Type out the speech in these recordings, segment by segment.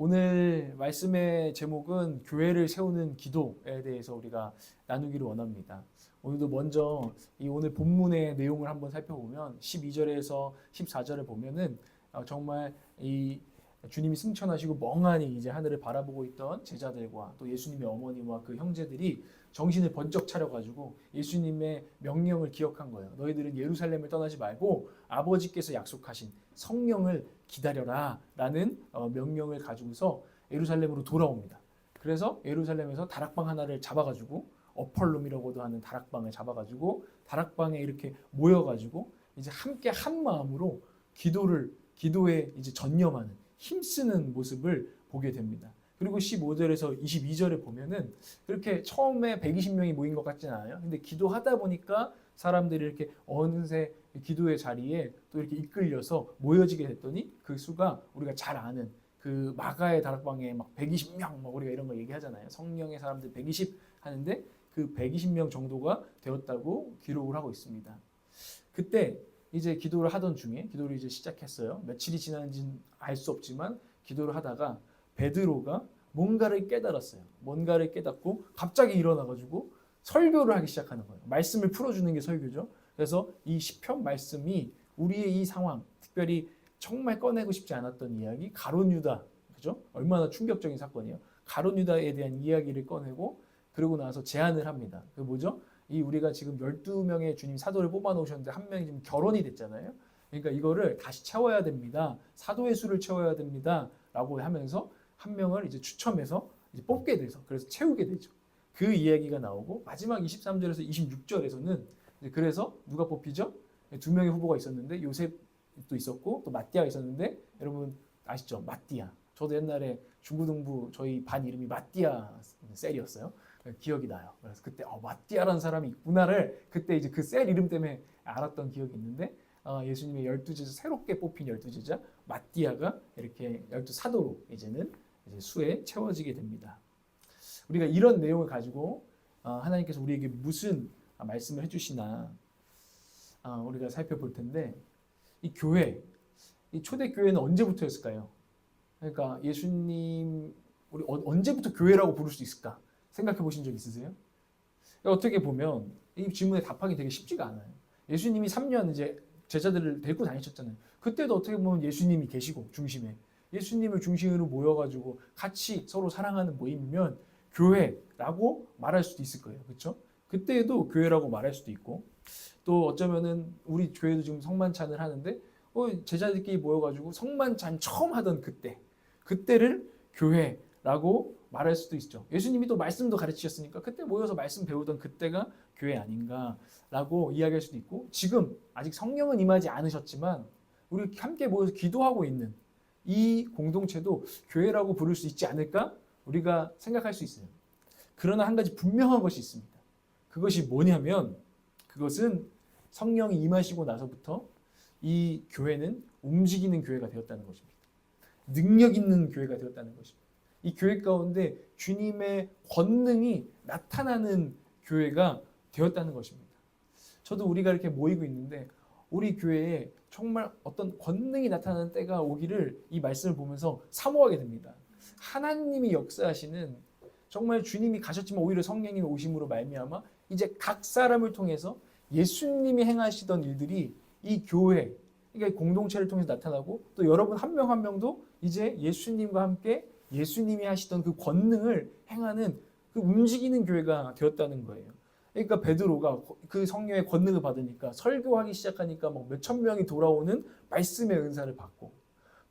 오늘 말씀의 제목은 교회를 세우는 기도에 대해서 우리가 나누기를 원합니다. 오늘도 먼저 이 오늘 본문의 내용을 한번 살펴보면 12절에서 14절을 보면은 정말 이 주님이 승천하시고 멍하니 이제 하늘을 바라보고 있던 제자들과 또 예수님의 어머니와 그 형제들이 정신을 번쩍 차려가지고 예수님의 명령을 기억한 거예요. 너희들은 예루살렘을 떠나지 말고 아버지께서 약속하신 성령을 기다려라 라는 명령을 가지고서 예루살렘으로 돌아옵니다. 그래서 예루살렘에서 다락방 하나를 잡아가지고 어펄룸이라고도 하는 다락방을 잡아가지고 다락방에 이렇게 모여가지고 이제 함께 한 마음으로 기도에 이제 전념하는 힘쓰는 모습을 보게 됩니다. 그리고 15절에서 22절에 보면은 그렇게 처음에 120명이 모인 것 같지는 않아요. 근데 기도하다 보니까 사람들이 이렇게 어느새 기도의 자리에 또 이렇게 이끌려서 모여지게 됐더니 그 수가 우리가 잘 아는 그 마가의 다락방에 막 120명 막 우리가 이런 거 얘기하잖아요. 성령의 사람들 120 하는데 그 120명 정도가 되었다고 기록을 하고 있습니다. 그때 이제 기도를 하던 중에 기도를 이제 시작했어요. 며칠이 지났는지는 알 수 없지만 기도를 하다가 베드로가 뭔가를 깨달았어요. 뭔가를 깨닫고 갑자기 일어나가지고 설교를 하기 시작하는 거예요. 말씀을 풀어주는 게 설교죠. 그래서 이 시편 말씀이 우리의 이 상황, 특별히 정말 꺼내고 싶지 않았던 이야기, 가룟 유다, 그죠? 얼마나 충격적인 사건이에요. 가룟 유다에 대한 이야기를 꺼내고 그러고 나서 제안을 합니다. 그 뭐죠? 이 우리가 지금 12명의 주님 사도를 뽑아 놓으셨는데 한 명이 지금 결혼이 됐잖아요. 그러니까 이거를 다시 채워야 됩니다. 사도의 수를 채워야 됩니다. 라고 하면서 한 명을 이제 추첨해서 이제 뽑게 돼서 그래서 채우게 되죠. 그 이야기가 나오고 마지막 23절에서 26절에서는 그래서 누가 뽑히죠? 두 명의 후보가 있었는데 요셉도 있었고 또 마띠아가 있었는데 여러분 아시죠? 마띠아. 저도 옛날에 중고등부 저희 반 이름이 마띠아 셀이었어요. 기억이 나요. 그래서 그때 마띠아라는 사람이 있구나를 그때 이제 그 셀 이름 때문에 알았던 기억이 있는데 예수님의 12제자 새롭게 뽑힌 12제자 마띠아가 이렇게 12사도로 이제는 이제 수에 채워지게 됩니다. 우리가 이런 내용을 가지고 하나님께서 우리에게 무슨 말씀을 해주시나 우리가 살펴볼 텐데 이 교회, 이 초대교회는 언제부터였을까요? 그러니까 예수님 우리 언제부터 교회라고 부를 수 있을까? 생각해 보신 적 있으세요? 어떻게 보면 이 질문에 답하기 되게 쉽지가 않아요. 예수님이 3년 이제 제자들을 데리고 다니셨잖아요. 그때도 어떻게 보면 예수님이 계시고 중심에 예수님을 중심으로 모여가지고 같이 서로 사랑하는 모임이면 교회라고 말할 수도 있을 거예요. 그렇죠? 그때도 교회라고 말할 수도 있고 또 어쩌면은 우리 교회도 지금 성만찬을 하는데 제자들끼리 모여가지고 성만찬 처음 하던 그때를 교회라고 말할 수도 있죠. 예수님이 또 말씀도 가르치셨으니까 그때 모여서 말씀 배우던 그때가 교회 아닌가라고 이야기할 수도 있고 지금 아직 성령은 임하지 않으셨지만 우리 함께 모여서 기도하고 있는 이 공동체도 교회라고 부를 수 있지 않을까? 우리가 생각할 수 있어요. 그러나 한 가지 분명한 것이 있습니다. 그것이 뭐냐면 그것은 성령이 임하시고 나서부터 이 교회는 움직이는 교회가 되었다는 것입니다. 능력 있는 교회가 되었다는 것입니다. 이 교회 가운데 주님의 권능이 나타나는 교회가 되었다는 것입니다. 저도 우리가 이렇게 모이고 있는데 우리 교회에 정말 어떤 권능이 나타나는 때가 오기를 이 말씀을 보면서 사모하게 됩니다. 하나님이 역사하시는 정말 주님이 가셨지만 오히려 성령님이 오심으로 말미암아 이제 각 사람을 통해서 예수님이 행하시던 일들이 이 교회, 그러니까 공동체를 통해서 나타나고 또 여러분 한 명 한 명도 이제 예수님과 함께 예수님이 하시던 그 권능을 행하는 그 움직이는 교회가 되었다는 거예요. 그러니까 베드로가 그 성령의 권능을 받으니까 설교하기 시작하니까 막 몇천 명이 돌아오는 말씀의 은사를 받고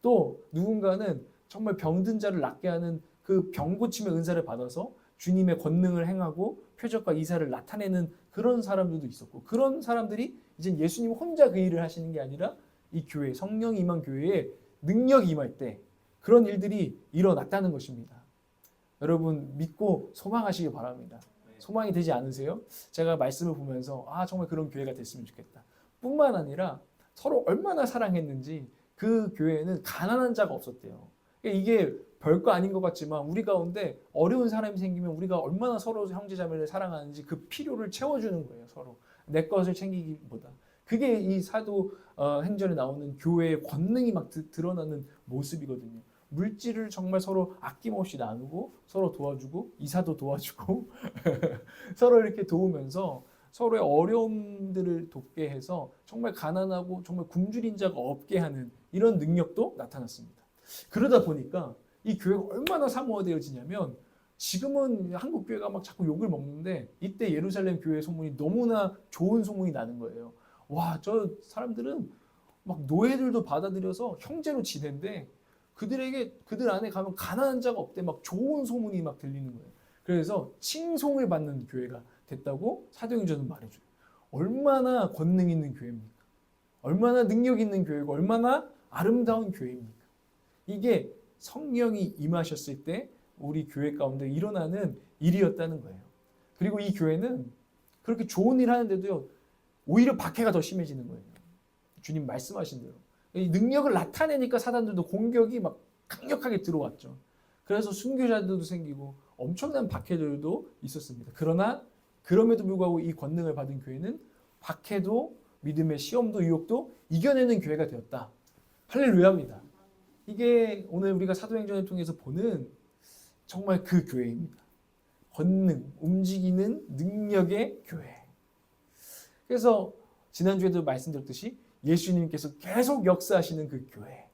또 누군가는 정말 병든 자를 낫게 하는 그 병 고침의 은사를 받아서 주님의 권능을 행하고 표적과 이사를 나타내는 그런 사람들도 있었고 그런 사람들이 이제 예수님 혼자 그 일을 하시는 게 아니라 이 교회, 성령이 임한 교회에 능력이 임할 때 그런 일들이 일어났다는 것입니다. 여러분 믿고 소망하시기 바랍니다. 소망이 되지 않으세요? 제가 말씀을 보면서 정말 그런 교회가 됐으면 좋겠다. 뿐만 아니라 서로 얼마나 사랑했는지 그 교회에는 가난한 자가 없었대요. 이게 별거 아닌 것 같지만 우리 가운데 어려운 사람이 생기면 우리가 얼마나 서로 형제자매를 사랑하는지 그 필요를 채워주는 거예요. 서로 내 것을 챙기기보다. 그게 이 사도 행전에 나오는 교회의 권능이 막 드러나는 모습이거든요. 물질을 정말 서로 아낌없이 나누고 서로 도와주고 이사도 도와주고 서로 이렇게 도우면서 서로의 어려움들을 돕게 해서 정말 가난하고 정말 굶주린 자가 없게 하는 이런 능력도 나타났습니다. 그러다 보니까 이 교회가 얼마나 사모되어지냐면 지금은 한국 교회가 막 자꾸 욕을 먹는데 이때 예루살렘 교회 소문이 너무나 좋은 소문이 나는 거예요. 와, 저 사람들은 막 노예들도 받아들여서 형제로 지낸데 그들 안에 가면 가난한 자가 없대. 막 좋은 소문이 막 들리는 거예요. 그래서 칭송을 받는 교회가 됐다고 사도행전은 말해줘요. 얼마나 권능 있는 교회입니까? 얼마나 능력 있는 교회고 얼마나 아름다운 교회입니까? 이게 성령이 임하셨을 때 우리 교회 가운데 일어나는 일이었다는 거예요. 그리고 이 교회는 그렇게 좋은 일 하는데도요, 오히려 박해가 더 심해지는 거예요. 주님 말씀하신 대로. 이 능력을 나타내니까 사단들도 공격이 막 강력하게 들어왔죠. 그래서 순교자들도 생기고 엄청난 박해들도 있었습니다. 그러나 그럼에도 불구하고 이 권능을 받은 교회는 박해도 믿음의 시험도 유혹도 이겨내는 교회가 되었다. 할렐루야입니다. 이게 오늘 우리가 사도행전을 통해서 보는 정말 그 교회입니다. 권능, 움직이는 능력의 교회. 그래서 지난주에도 말씀드렸듯이 예수님께서 계속 역사하시는 그 교회.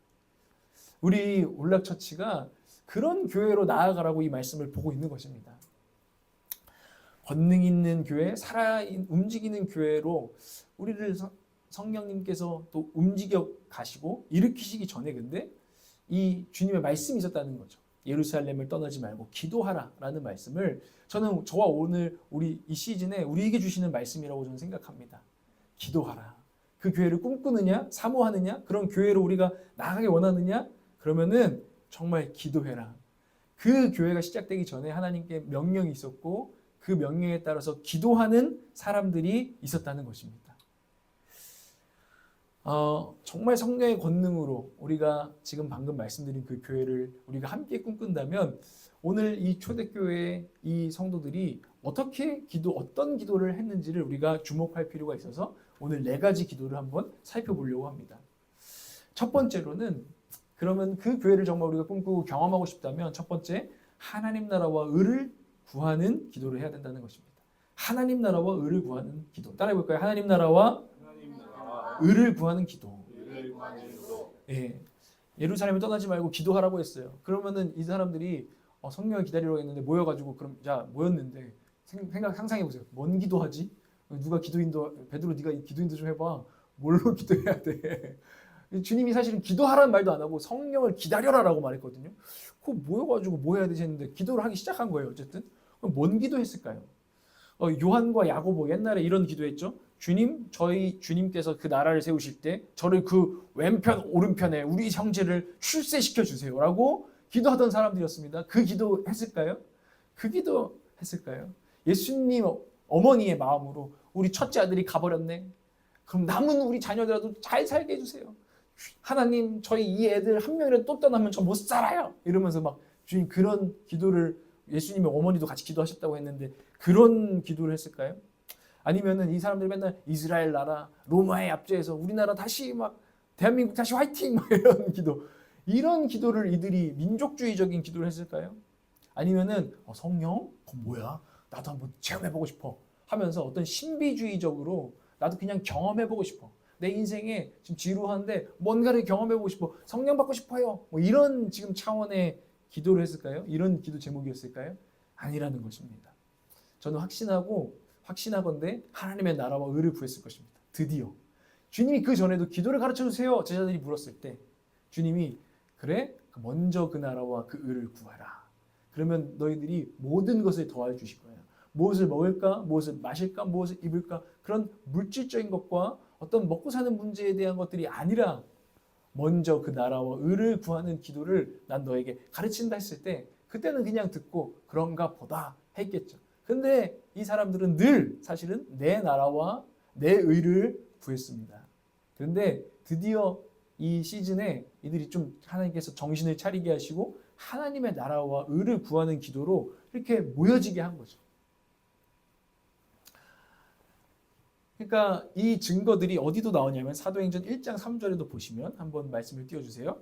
우리 올락처치가 그런 교회로 나아가라고 이 말씀을 보고 있는 것입니다. 권능 있는 교회, 움직이는 교회로 우리를 성령님께서 또 움직여 가시고 일으키시기 전에 근데 이 주님의 말씀이 있었다는 거죠. 예루살렘을 떠나지 말고 기도하라라는 말씀을 저와 오늘 우리 이 시즌에 우리에게 주시는 말씀이라고 저는 생각합니다. 기도하라. 그 교회를 꿈꾸느냐, 사모하느냐, 그런 교회로 우리가 나아가기 원하느냐, 그러면은 정말 기도해라. 그 교회가 시작되기 전에 하나님께 명령이 있었고 그 명령에 따라서 기도하는 사람들이 있었다는 것입니다. 정말 성령의 권능으로 우리가 지금 방금 말씀드린 그 교회를 우리가 함께 꿈꾼다면 오늘 이 초대교회의 이 성도들이 어떤 기도를 했는지를 우리가 주목할 필요가 있어서 오늘 4가지 기도를 한번 살펴보려고 합니다. 첫 번째로는 그러면 그 교회를 정말 우리가 꿈꾸고 경험하고 싶다면 첫 번째, 하나님 나라와 의를 구하는 기도를 해야 된다는 것입니다. 하나님 나라와 의를 구하는 기도. 따라해 볼까요? 하나님 나라와 의를 구하는 기도. 예. 예루살렘을 떠나지 말고 기도하라고 했어요. 그러면은 이 사람들이 성령을 기다리려고 했는데 모여가지고 그럼 모였는데 상상해 보세요. 뭔 기도하지? 누가 기도인도 베드로 네가 기도인도 좀 해봐. 뭘로 기도해야 돼? 주님이 사실은 기도하라는 말도 안 하고 성령을 기다려라라고 말했거든요. 그거 모여가지고 뭐 해야 되지 했는데 기도를 하기 시작한 거예요. 어쨌든 그럼 뭔 기도했을까요? 요한과 야고보 옛날에 이런 기도했죠. 저희 주님께서 그 나라를 세우실 때 저를 그 왼편 오른편에 우리 형제를 출세시켜 주세요라고 기도하던 사람들이었습니다. 그 기도 했을까요? 그 기도 했을까요? 예수님 어머니의 마음으로 우리 첫째 아들이 가버렸네. 그럼 남은 우리 자녀들라도 잘 살게 해주세요. 하나님 저희 이 애들 한 명이라도 또 떠나면 저 못 살아요. 이러면서 막 주님 그런 기도를 예수님의 어머니도 같이 기도하셨다고 했는데 그런 기도를 했을까요? 아니면은 이 사람들이 맨날 이스라엘 나라 로마에 압제해서 우리나라 다시 막 대한민국 다시 화이팅 막 이런 기도를 이들이 민족주의적인 기도를 했을까요? 아니면은 성령? 그건 뭐야? 나도 한번 체험해보고 싶어 하면서 어떤 신비주의적으로 나도 그냥 경험해보고 싶어. 내 인생에 지금 지루한데 뭔가를 경험해보고 싶어. 성령 받고 싶어요. 뭐 이런 지금 차원의 기도를 했을까요? 이런 기도 제목이었을까요? 아니라는 것입니다. 저는 확신하건대 하나님의 나라와 의를 구했을 것입니다. 드디어 주님이 그 전에도 기도를 가르쳐주세요 제자들이 물었을 때 주님이 그래? 먼저 그 나라와 그 의를 구하라. 그러면 너희들이 모든 것을 더해 주실 거예요. 무엇을 먹을까? 무엇을 마실까? 무엇을 입을까? 그런 물질적인 것과 어떤 먹고 사는 문제에 대한 것들이 아니라 먼저 그 나라와 의를 구하는 기도를 난 너에게 가르친다 했을 때 그때는 그냥 듣고 그런가 보다 했겠죠. 근데 이 사람들은 늘 사실은 내 나라와 내 의를 구했습니다. 그런데 드디어 이 시즌에 이들이 좀 하나님께서 정신을 차리게 하시고 하나님의 나라와 의를 구하는 기도로 이렇게 모여지게 한 거죠. 그러니까 이 증거들이 어디도 나오냐면 사도행전 1장 3절에도 보시면 한번 말씀을 띄워주세요.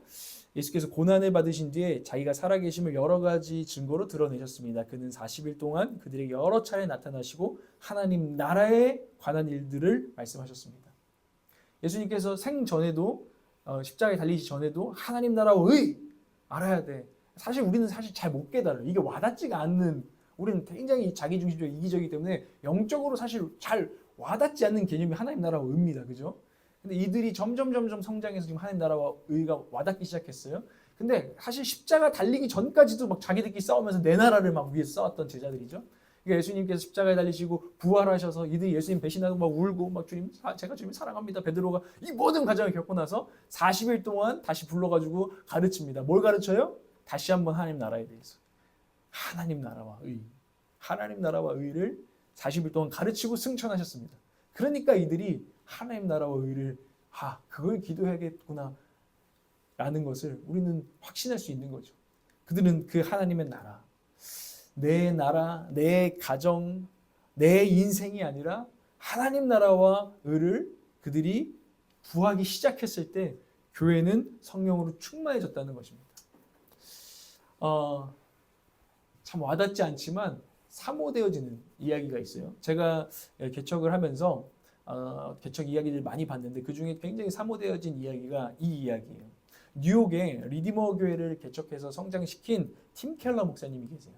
예수께서 고난을 받으신 뒤에 자기가 살아계심을 여러 가지 증거로 드러내셨습니다. 그는 40일 동안 그들에게 여러 차례 나타나시고 하나님 나라에 관한 일들을 말씀하셨습니다. 예수님께서 생전에도 십자가에 달리시 전에도 하나님 나라와 의 알아야 돼. 사실 우리는 잘 못 깨달아요. 이게 와닿지가 않는, 우리는 굉장히 자기중심적 이기적이기 때문에 영적으로 사실 잘 와닿지 않는 개념이 하나님 나라와 의입니다. 그죠? 근데 이들이 점점 성장해서 지금 하나님 나라와 의가 와닿기 시작했어요. 근데 사실 십자가 달리기 전까지도 막 자기들끼리 싸우면서 내 나라를 막 위해서 싸웠던 제자들이죠. 그러니까 예수님께서 십자가에 달리시고 부활하셔서 이들이 예수님 배신하고 막 울고 막 주님, 제가 주님 사랑합니다. 베드로가 이 모든 과정을 겪고 나서 40일 동안 다시 불러가지고 가르칩니다. 뭘 가르쳐요? 다시 한번 하나님 나라에 대해서. 하나님 나라와 의. 하나님 나라와 의를 40일 동안 가르치고 승천하셨습니다. 그러니까 이들이 하나님 나라와 의를 그걸 기도해야겠구나 라는 것을 우리는 확신할 수 있는 거죠. 그들은 그 하나님의 나라, 내 가정, 내 인생이 아니라 하나님 나라와 의를 그들이 구하기 시작했을 때 교회는 성령으로 충만해졌다는 것입니다. 참 와닿지 않지만 사모되어지는 이야기가 있어요. 제가 개척을 하면서 개척 이야기를 많이 봤는데 그 중에 굉장히 사모되어진 이야기가 이 이야기예요. 뉴욕에 리디머 교회를 개척해서 성장시킨 팀 켈러 목사님이 계세요.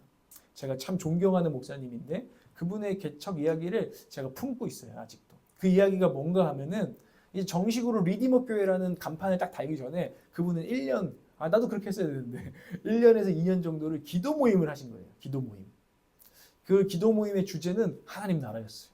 제가 참 존경하는 목사님인데 그분의 개척 이야기를 제가 품고 있어요. 아직도. 그 이야기가 뭔가 하면은 이제 정식으로 리디머 교회라는 간판을 딱 달기 전에 그분은 1년, 나도 그렇게 했어야 되는데 1년에서 2년 정도를 기도 모임을 하신 거예요. 기도 모임. 그 기도 모임의 주제는 하나님 나라였어요.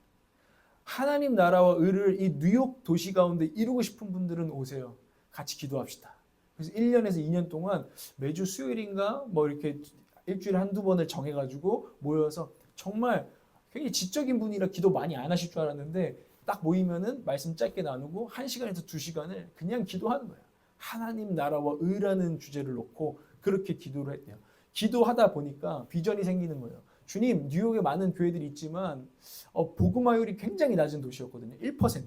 하나님 나라와 의를 이 뉴욕 도시 가운데 이루고 싶은 분들은 오세요. 같이 기도합시다. 그래서 1년에서 2년 동안 매주 수요일인가 뭐 이렇게 일주일에 한두 번을 정해가지고 모여서 정말 굉장히 지적인 분이라 기도 많이 안 하실 줄 알았는데 딱 모이면은 말씀 짧게 나누고 1시간에서 2시간을 그냥 기도하는 거예요. 하나님 나라와 의라는 주제를 놓고 그렇게 기도를 했대요. 기도하다 보니까 비전이 생기는 거예요. 주님, 뉴욕에 많은 교회들이 있지만 복음화율이 굉장히 낮은 도시였거든요. 1%.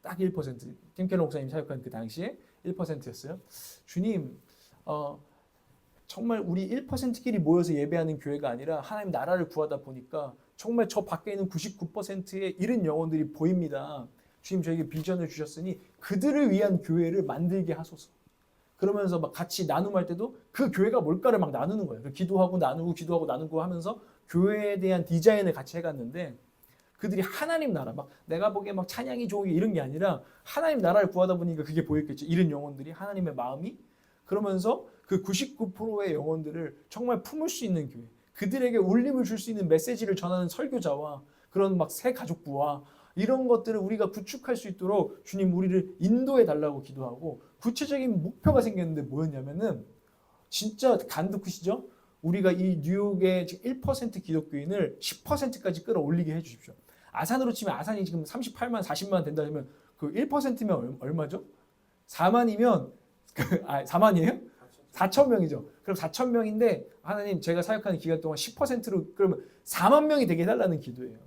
딱 1%. 팀 켈러 목사님 사역한 그 당시에 1%였어요. 주님, 정말 우리 1%끼리 모여서 예배하는 교회가 아니라 하나님 나라를 구하다 보니까 정말 저 밖에 있는 99%의 잃은 영혼들이 보입니다. 주님 저에게 비전을 주셨으니 그들을 위한 교회를 만들게 하소서. 그러면서 막 같이 나눔할 때도 그 교회가 뭘까를 막 나누는 거예요. 기도하고 나누고 기도하고 나누고 하면서 교회에 대한 디자인을 같이 해갔는데 그들이 하나님 나라, 막 내가 보기에 막 찬양이 좋은 게 이런 게 아니라 하나님 나라를 구하다 보니까 그게 보였겠죠. 잃은 영혼들이, 하나님의 마음이. 그러면서 그 99%의 영혼들을 정말 품을 수 있는 교회, 그들에게 울림을 줄 수 있는 메시지를 전하는 설교자와 그런 막 새 가족부와 이런 것들을 우리가 구축할 수 있도록 주님 우리를 인도해 달라고 기도하고 구체적인 목표가 생겼는데 뭐였냐면은 진짜 간도 크시죠? 우리가 이 뉴욕의 1% 기독교인을 10%까지 끌어올리게 해주십시오. 아산으로 치면 아산이 지금 38만, 40만 된다면 그 1%면 얼마죠? 4만이면 4만이에요? 4천 명이죠. 그럼 4천 명인데 하나님 제가 사역하는 기간 동안 10%로 그러면 4만 명이 되게 해달라는 기도예요.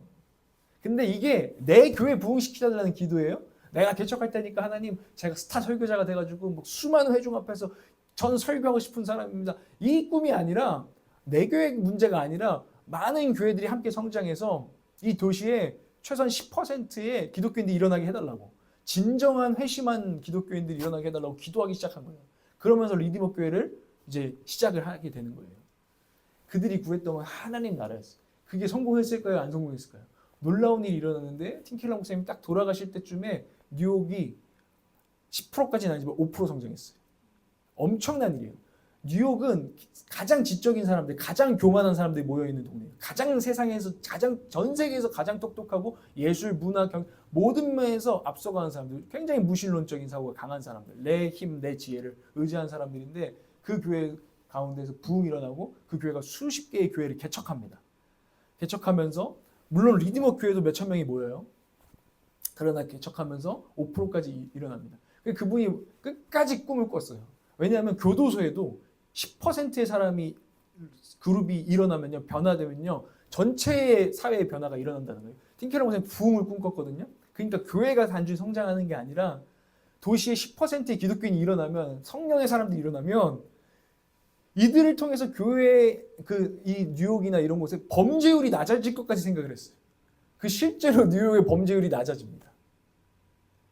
근데 이게 내 교회 부흥시켜달라는 기도예요. 내가 개척할 테니까 하나님 제가 스타 설교자가 돼가지고 뭐 수많은 회중 앞에서 전 설교하고 싶은 사람입니다. 이 꿈이 아니라 내 교회 문제가 아니라 많은 교회들이 함께 성장해서 이 도시에 최소한 10%의 기독교인들이 일어나게 해달라고, 진정한 회심한 기독교인들이 일어나게 해달라고 기도하기 시작한 거예요. 그러면서 리디머 교회를 이제 시작을 하게 되는 거예요. 그들이 구했던 건 하나님 나라였어요. 그게 성공했을까요? 안 성공했을까요? 놀라운 일이 일어났는데 팀 켈러 목사님이 딱 돌아가실 때쯤에 뉴욕이 10%까지는 아니지만 5% 성장했어요. 엄청난 일이에요. 뉴욕은 가장 지적인 사람들, 가장 교만한 사람들이 모여있는 동네예요. 가장 세상에서, 전 세계에서 가장 똑똑하고 예술, 문화, 모든 면에서 앞서가는 사람들, 굉장히 무신론적인 사고가 강한 사람들, 내 힘, 내 지혜를 의지한 사람들인데 그 교회 가운데서 부흥이 일어나고 그 교회가 수십 개의 교회를 개척합니다. 개척하면서 물론 리디머 교회도 몇천 명이 모여요. 그러나 개척하면서 5%까지 일어납니다. 그분이 끝까지 꿈을 꿨어요. 왜냐하면 교도소에도 10%의 사람이 그룹이 일어나면요, 변화되면요, 전체의 사회의 변화가 일어난다는 거예요. 팀 켈러 목사님 부흥을 꿈꿨거든요. 그러니까 교회가 단순히 성장하는 게 아니라 도시의 10%의 기독교인이 일어나면, 성령의 사람들이 일어나면 이들을 통해서 교회 이 뉴욕이나 이런 곳에 범죄율이 낮아질 것까지 생각을 했어요. 그 실제로 뉴욕의 범죄율이 낮아집니다.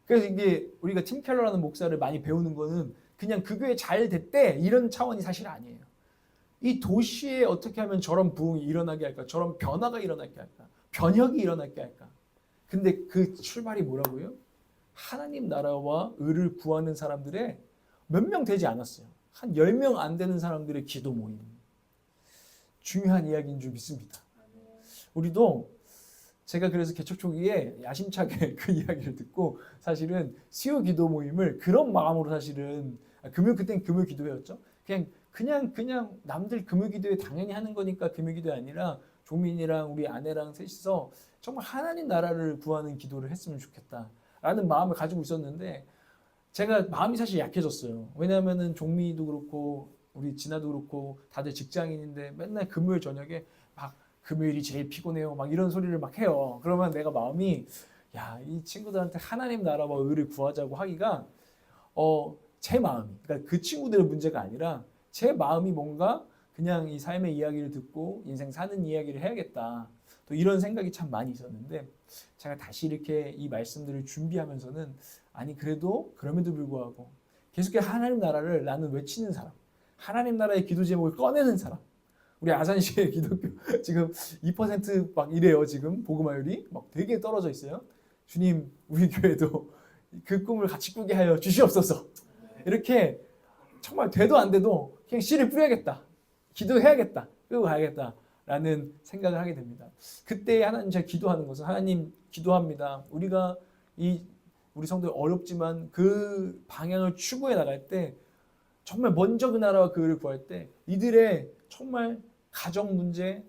그래서 이게 우리가 팀 켈러라는 목사를 많이 배우는 거는 그냥 그 교회 잘 됐대 이런 차원이 사실 아니에요. 이 도시에 어떻게 하면 저런 부흥이 일어나게 할까? 저런 변화가 일어나게 할까? 변혁이 일어나게 할까? 근데 그 출발이 뭐라고요? 하나님 나라와 의를 구하는 사람들의 몇 명 되지 않았어요. 한 10명 안 되는 사람들의 기도 모임. 중요한 이야기인 줄 믿습니다. 우리도 제가 그래서 개척 초기에 야심차게 그 이야기를 듣고 사실은 수요 기도 모임을 그런 마음으로 사실은 그땐 금요 기도회였죠. 그냥 남들 금요 기도회 당연히 하는 거니까 금요 기도회 아니라 종민이랑 우리 아내랑 셋이서 정말 하나님 나라를 구하는 기도를 했으면 좋겠다라는 마음을 가지고 있었는데 제가 마음이 사실 약해졌어요. 왜냐하면은 종민이도 그렇고 우리 진아도 그렇고 다들 직장인인데 맨날 금요일 저녁에 막 금요일이 제일 피곤해요. 막 이런 소리를 막 해요. 그러면 내가 마음이 이 친구들한테 하나님 나라와 의를 구하자고 하기가 제 마음이 그러니까 그 친구들의 문제가 아니라 제 마음이 뭔가 그냥 이 삶의 이야기를 듣고 인생 사는 이야기를 해야겠다. 또 이런 생각이 참 많이 있었는데 제가 다시 이렇게 이 말씀들을 준비하면서는 아니 그래도 그럼에도 불구하고 계속해서 하나님 나라를 나는 외치는 사람, 하나님 나라의 기도 제목을 꺼내는 사람. 우리 아산시의 기독교 지금 2%막 이래요. 지금 복음화율이 막 되게 떨어져 있어요. 주님 우리 교회도 그 꿈을 같이 꾸게 하여 주시옵소서. 이렇게 정말 돼도 안 돼도 그냥 씨를 뿌려야겠다. 기도해야겠다. 끌고 가야겠다라는 생각을 하게 됩니다. 그때 하나님 제가 기도하는 것은 하나님 기도합니다. 우리가 우리 성도들 어렵지만 그 방향을 추구해 나갈 때 정말 먼저 그 나라와 그 의를 구할 때 이들의 정말 가정 문제,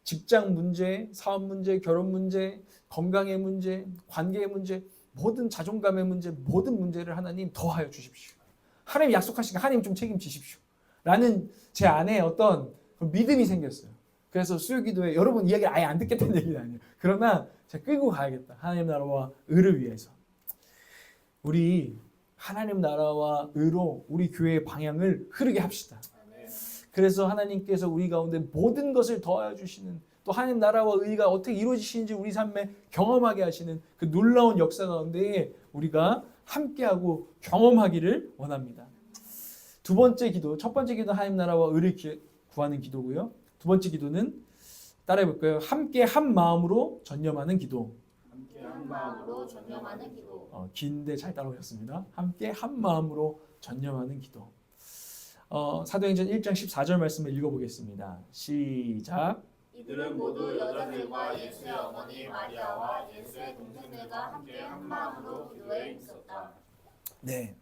직장 문제, 사업 문제, 결혼 문제, 건강의 문제, 관계의 문제, 모든 자존감의 문제, 모든 문제를 하나님 더하여 주십시오. 하나님 약속하시니까 하나님 좀 책임지십시오. 라는 제 안에 어떤 믿음이 생겼어요. 그래서 수요기도에 여러분 이야기를 아예 안 듣겠다는 얘기는 아니에요. 그러나 제가 끌고 가야겠다. 하나님 나라와 의를 위해서. 우리 하나님 나라와 의로 우리 교회의 방향을 흐르게 합시다. 그래서 하나님께서 우리 가운데 모든 것을 더하여 주시는 또 하나님 나라와 의가 어떻게 이루어지시는지 우리 삶에 경험하게 하시는 그 놀라운 역사 가운데 우리가 함께하고 경험하기를 원합니다. 두 번째 기도, 첫 번째 기도는 하나님 나라와 의를 구하는 기도고요. 두 번째 기도는 따라해 볼까요? 함께 한 마음으로 전념하는 기도. 함께 한 마음으로 전념하는 기도. 긴데 잘 따라오셨습니다. 함께 한 마음으로 전념하는 기도. 사도행전 1장 14절 말씀을 읽어보겠습니다. 시작. 이들은 모두 여자들과 예수의 어머니 마리아와 예수의 동생들과 함께 한 마음으로 기도에 있었다. 네.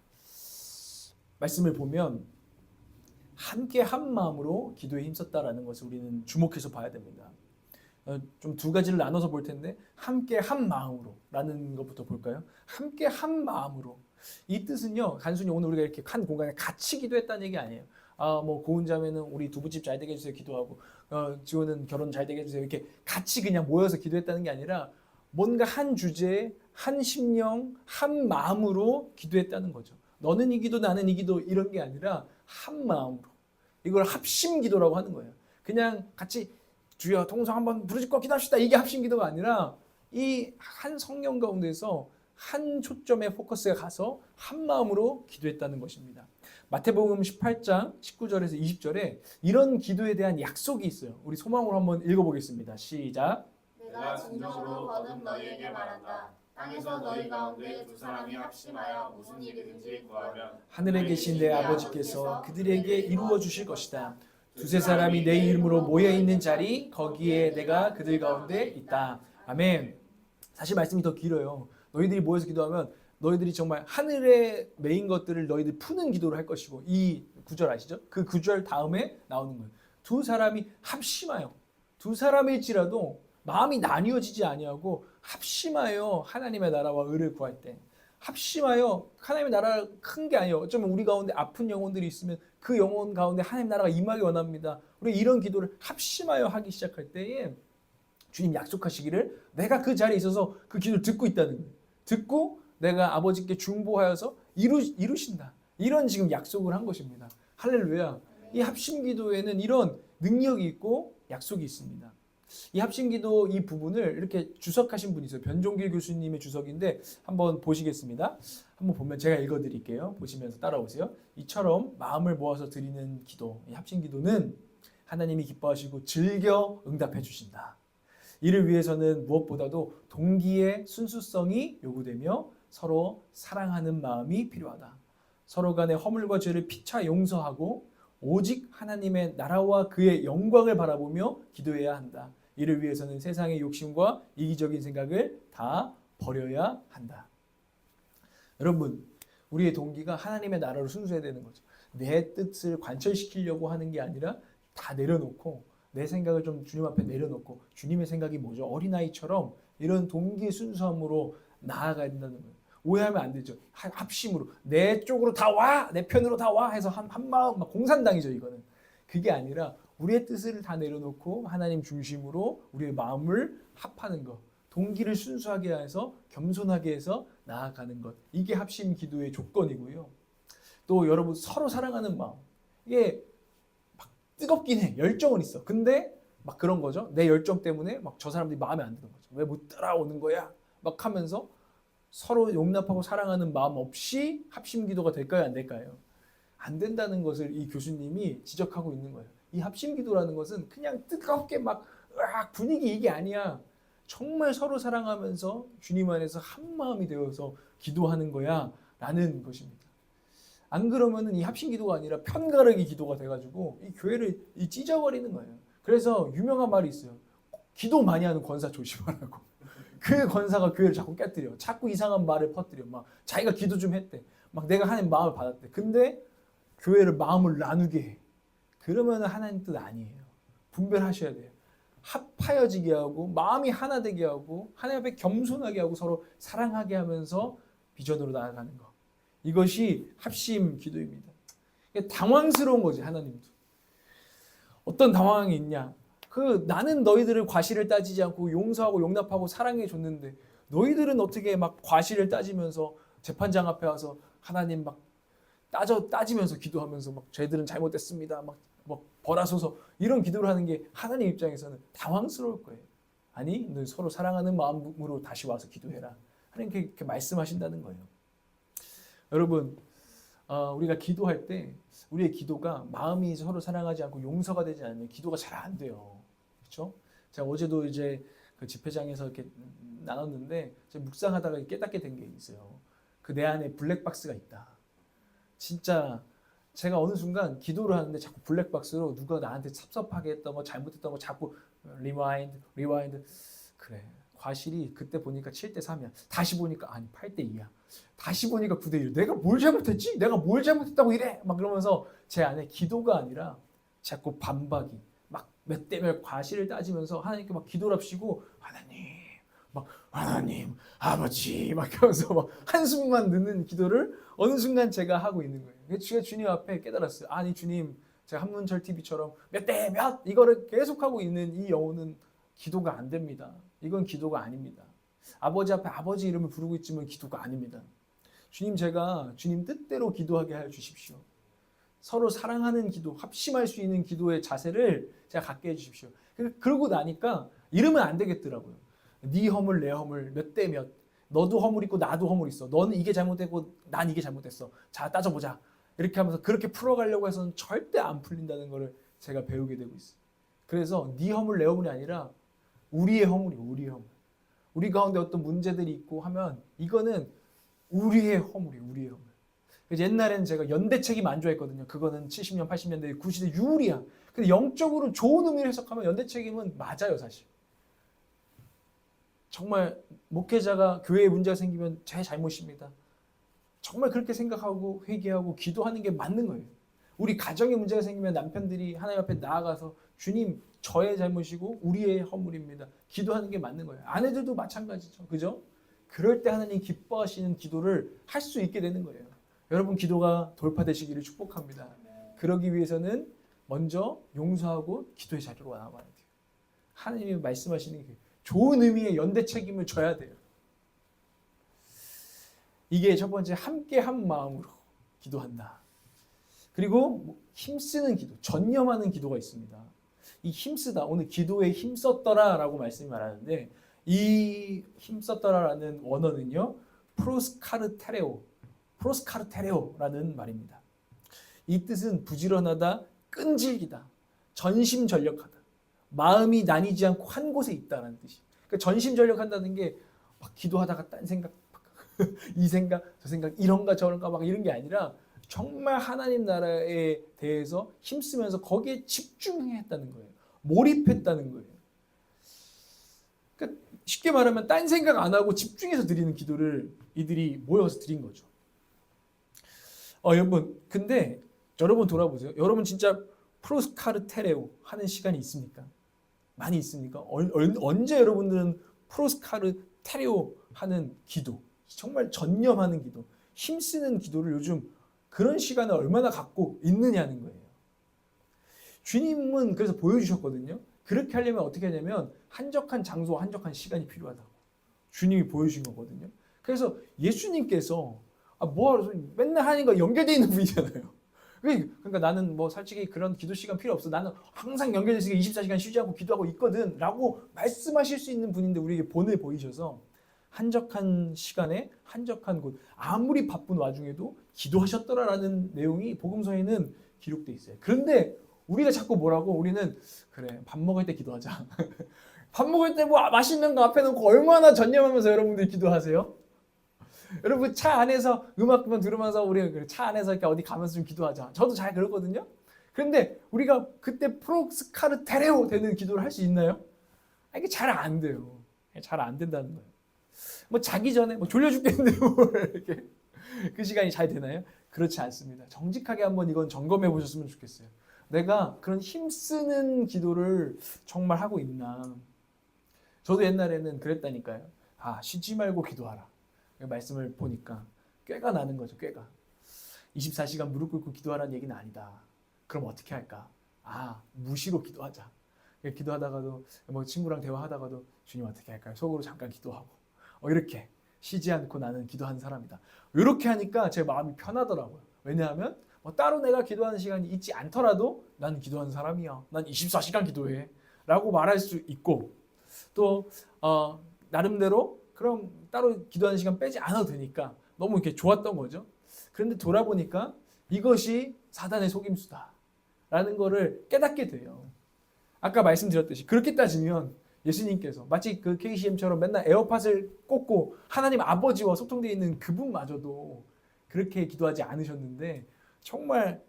말씀을 보면 함께 한 마음으로 기도에 힘썼다라는 것을 우리는 주목해서 봐야 됩니다. 좀 두 가지를 나눠서 볼 텐데 함께 한 마음으로라는 것부터 볼까요? 함께 한 마음으로. 이 뜻은요, 단순히 오늘 우리가 이렇게 한 공간에 같이 기도했다는 얘기 아니에요. 뭐 고은 자매는 우리 두부집 잘 되게 해주세요 기도하고, 지호는 결혼 잘 되게 해주세요 이렇게 같이 그냥 모여서 기도했다는 게 아니라 뭔가 한 주제에 한 심령 한 마음으로 기도했다는 거죠. 너는 이 기도 나는 이 기도 이런 게 아니라 한 마음으로. 이걸 합심 기도라고 하는 거예요. 그냥 같이 주여 동성 한번 부르짖고 기도합시다 이게 합심 기도가 아니라 이 한 성령 가운데서 한 초점의 포커스가 가서 한 마음으로 기도했다는 것입니다. 마태복음 18장 19절에서 20절에 이런 기도에 대한 약속이 있어요. 우리 소망으로 한번 읽어보겠습니다. 시작. 내가 진정으로 거듭 너희에게 말한다. 땅에서 너희 가운데 두 사람이 합심하여 무슨 일이든지 구하면 하늘에 계신 내 아버지께서 그들에게 이루어 주실 것이다. 두세 사람이 내 이름으로 모여 있는 자리 거기에 내가 그들 가운데 있다. 아멘. 사실 말씀이 더 길어요. 너희들이 모여서 기도하면 너희들이 정말 하늘에 메인 것들을 너희들 푸는 기도를 할 것이고, 이 구절 아시죠? 그 구절 다음에 나오는 거예요. 두 사람이 합심하여, 두 사람일지라도 마음이 나뉘어지지 아니하고 합심하여 하나님의 나라와 의를 구할 때, 합심하여 하나님의 나라가 큰 게 아니에요. 어쩌면 우리 가운데 아픈 영혼들이 있으면 그 영혼 가운데 하나님 나라가 임하기 원합니다. 우리 이런 기도를 합심하여 하기 시작할 때에 주님 약속하시기를 내가 그 자리에 있어서 그 기도를 듣고 있다는 거예요. 듣고 내가 아버지께 중보하여서 이루신다. 이런 지금 약속을 한 것입니다. 할렐루야. 이 합심기도에는 이런 능력이 있고 약속이 있습니다. 이 합심기도 이 부분을 이렇게 주석하신 분이 있어요. 변종길 교수님의 주석인데 한번 보시겠습니다. 한번 보면 제가 읽어드릴게요. 보시면서 따라오세요. 이처럼 마음을 모아서 드리는 기도, 이 합심기도는 하나님이 기뻐하시고 즐겨 응답해 주신다. 이를 위해서는 무엇보다도 동기의 순수성이 요구되며 서로 사랑하는 마음이 필요하다. 서로 간의 허물과 죄를 피차 용서하고 오직 하나님의 나라와 그의 영광을 바라보며 기도해야 한다. 이를 위해서는 세상의 욕심과 이기적인 생각을 다 버려야 한다. 여러분, 우리의 동기가 하나님의 나라로 순수해야 되는 거죠. 내 뜻을 관철시키려고 하는 게 아니라 다 내려놓고 내 생각을 좀 주님 앞에 내려놓고 주님의 생각이 뭐죠? 어린아이처럼 이런 동기의 순수함으로 나아가야 된다는 거예요. 오해하면 안 되죠. 합심으로 내 쪽으로 다 와! 내 편으로 다 와! 해서 한 마음 막 공산당이죠. 이거는. 그게 아니라 우리의 뜻을 다 내려놓고 하나님 중심으로 우리의 마음을 합하는 것. 동기를 순수하게 해서 겸손하게 해서 나아가는 것. 이게 합심 기도의 조건이고요. 또 여러분 서로 사랑하는 마음. 이게 막 뜨겁긴 해. 열정은 있어. 근데 막 그런 거죠. 내 열정 때문에 막 저 사람들이 마음에 안 드는 거죠. 왜 못 따라오는 거야? 막 하면서 서로 용납하고 사랑하는 마음 없이 합심 기도가 될까요? 안 될까요? 안 된다는 것을 이 교수님이 지적하고 있는 거예요. 이 합심 기도라는 것은 그냥 뜨겁게 막 분위기 이게 아니야. 정말 서로 사랑하면서 주님 안에서 한 마음이 되어서 기도하는 거야 라는 것입니다. 안 그러면은 이 합심 기도가 아니라 편가르기 기도가 돼가지고 이 교회를 찢어버리는 거예요. 그래서 유명한 말이 있어요. 기도 많이 하는 권사 조심하라고. 그 권사가 교회를 자꾸 깨뜨려. 자꾸 이상한 말을 퍼뜨려. 막 자기가 기도 좀 했대. 막 내가 하나님 마음을 받았대. 근데 교회를 마음을 나누게 해. 그러면 하나님 뜻 아니에요. 분별하셔야 돼요. 합하여지게 하고 마음이 하나 되게 하고 하나님 앞에 겸손하게 하고 서로 사랑하게 하면서 비전으로 나아가는 것. 이것이 합심 기도입니다. 당황스러운 거지 하나님도. 어떤 당황이 있냐. 나는 너희들을 과실을 따지지 않고 용서하고 용납하고 사랑해 줬는데 너희들은 어떻게 막 과실을 따지면서 재판장 앞에 와서 하나님 막 따지면서 기도하면서 막 저희들은 잘못됐습니다. 막 벌하소서 이런 기도를 하는 게 하나님 입장에서는 당황스러울 거예요. 아니, 너 서로 사랑하는 마음으로 다시 와서 기도해라. 하나님께 이렇게 말씀하신다는 거예요. 여러분, 우리가 기도할 때 우리의 기도가 마음이 서로 사랑하지 않고 용서가 되지 않으면 기도가 잘 안 돼요. 그렇죠? 제가 어제도 이제 그 집회장에서 이렇게 나눴는데 제가 묵상하다가 깨닫게 된 게 있어요. 내 안에 블랙박스가 있다. 진짜 제가 어느 순간 기도를 하는데 자꾸 블랙박스로 누가 나한테 섭섭하게 했던 거 잘못했던 거 자꾸 리와인드 그래. 과실이 그때 보니까 7대3이야. 다시 보니까 아니 8대2야. 다시 보니까 9대1. 내가 뭘 잘못했지? 내가 뭘 잘못했다고 이래? 막 그러면서 제 안에 기도가 아니라 자꾸 반박이 막 몇 대 몇 과실을 따지면서 하나님께 막 기도를 합시고 하나님 아버지 막 하면서 막 한숨만 넣는 기도를 어느 순간 제가 하고 있는 거예요. 제가 주님 앞에 깨달았어요. 아니 주님, 제가 한문철 TV처럼 몇 대 몇 이거를 계속하고 있는 이 영혼은 기도가 안 됩니다. 이건 기도가 아닙니다. 아버지 앞에 아버지 이름을 부르고 있지만 기도가 아닙니다. 주님, 제가 주님 뜻대로 기도하게 하여 주십시오. 서로 사랑하는 기도, 합심할 수 있는 기도의 자세를 제가 갖게 해주십시오. 그러고 나니까 이러면 안 되겠더라고요. 네 허물 내 허물 몇 대 몇. 너도 허물 있고 나도 허물 있어. 너는 이게 잘못되고 난 이게 잘못됐어. 자, 따져보자. 이렇게 하면서 그렇게 풀어가려고 해서는 절대 안 풀린다는 것을 제가 배우게 되고 있어요. 그래서 네 허물 내 허물이 아니라 우리의 허물이에요. 우리의 허물. 우리 가운데 어떤 문제들이 있고 하면 이거는 우리의 허물이에요. 우리의 허물. 그래서 옛날에는 제가 연대 책임 안 좋아했거든요. 그거는 70년, 80년대, 90대 유리야. 근데 영적으로 좋은 의미를 해석하면 연대 책임은 맞아요, 사실. 정말 목회자가 교회에 문제가 생기면 제 잘못입니다. 정말 그렇게 생각하고 회개하고 기도하는 게 맞는 거예요. 우리 가정에 문제가 생기면 남편들이 하나님 앞에 나아가서 주님, 저의 잘못이고 우리의 허물입니다. 기도하는 게 맞는 거예요. 아내들도 마찬가지죠. 그죠? 그럴 때 하나님 기뻐하시는 기도를 할 수 있게 되는 거예요. 여러분 기도가 돌파되시기를 축복합니다. 그러기 위해서는 먼저 용서하고 기도의 자리로 나와야 돼요. 하나님이 말씀하시는 게 좋은 의미의 연대 책임을 져야 돼요. 이게 첫 번째 함께 한 마음으로 기도한다. 그리고 힘쓰는 기도, 전념하는 기도가 있습니다. 이 힘쓰다, 오늘 기도에 힘썼더라라고 말씀이 말하는데 이 힘썼더라라는 원어는요 프로스카르테레오라는 말입니다. 이 뜻은 부지런하다, 끈질기다, 전심전력하다, 마음이 나뉘지 않고 한 곳에 있다라는 뜻이. 그러니까 전심전력한다는 게 막 기도하다가 딴 생각, 이 생각, 저 생각, 이런가 저런가 막 이런 게 아니라 정말 하나님 나라에 대해서 힘쓰면서 거기에 집중했다는 거예요. 몰입했다는 거예요. 그러니까 쉽게 말하면 딴 생각 안 하고 집중해서 드리는 기도를 이들이 모여서 드린 거죠. 여러분, 근데 여러분 돌아보세요. 여러분 진짜 프로스카르테레오 하는 시간이 있습니까? 많이 있습니까? 언제 여러분들은 프로스카르테레오 하는 기도, 정말 전념하는 기도, 힘쓰는 기도를 요즘 그런 시간을 얼마나 갖고 있느냐는 거예요. 주님은 그래서 보여주셨거든요. 그렇게 하려면 어떻게 하냐면 한적한 장소, 한적한 시간이 필요하다고 주님이 보여주신 거거든요. 그래서 예수님께서 뭐하러 맨날 하는 거 연결되어 있는 분이잖아요. 그러니까 나는 뭐 솔직히 그런 기도 시간 필요 없어. 나는 항상 연결되어 있으니까 24시간 쉬지 않고 기도하고 있거든 라고 말씀하실 수 있는 분인데 우리에게 본을 보이셔서 한적한 시간에 한적한 곳, 아무리 바쁜 와중에도 기도하셨더라라는 내용이 복음서에는 기록돼 있어요. 그런데 우리가 자꾸 뭐라고, 우리는 그래 밥 먹을 때 기도하자. 밥 먹을 때 뭐 맛있는 거 앞에 놓고 얼마나 전념하면서 여러분들이 기도하세요? 여러분 차 안에서 음악만 들으면서 우리 차 안에서 이렇게 어디 가면서 좀 기도하자. 저도 잘 그러거든요. 그런데 우리가 그때 프로스카르테레오 되는 기도를 할 수 있나요? 이게 잘 안 돼요. 잘 안 된다는 거예요. 뭐 자기 전에 뭐 졸려 죽겠는데 뭘 이렇게 그 시간이 잘 되나요? 그렇지 않습니다. 정직하게 한번 이건 점검해 보셨으면 좋겠어요. 내가 그런 힘쓰는 기도를 정말 하고 있나? 저도 옛날에는 그랬다니까요. 쉬지 말고 기도하라. 말씀을 보니까 꾀가 나는 거죠. 꾀가. 24시간 무릎 꿇고 기도하라는 얘기는 아니다. 그럼 어떻게 할까? 무시로 기도하자. 기도하다가도 뭐 친구랑 대화하다가도 주님 어떻게 할까요? 속으로 잠깐 기도하고 이렇게 쉬지 않고 나는 기도하는 사람이다. 이렇게 하니까 제 마음이 편하더라고요. 왜냐하면 뭐 따로 내가 기도하는 시간이 있지 않더라도 난 기도하는 사람이야. 난 24시간 기도해. 라고 말할 수 있고 또 나름대로 그럼 따로 기도하는 시간 빼지 않아도 되니까 너무 이렇게 좋았던 거죠. 그런데 돌아보니까 이것이 사단의 속임수다. 라는 거를 깨닫게 돼요. 아까 말씀드렸듯이 그렇게 따지면 예수님께서 마치 그 KCM처럼 맨날 에어팟을 꽂고 하나님 아버지와 소통되어 있는 그분마저도 그렇게 기도하지 않으셨는데 정말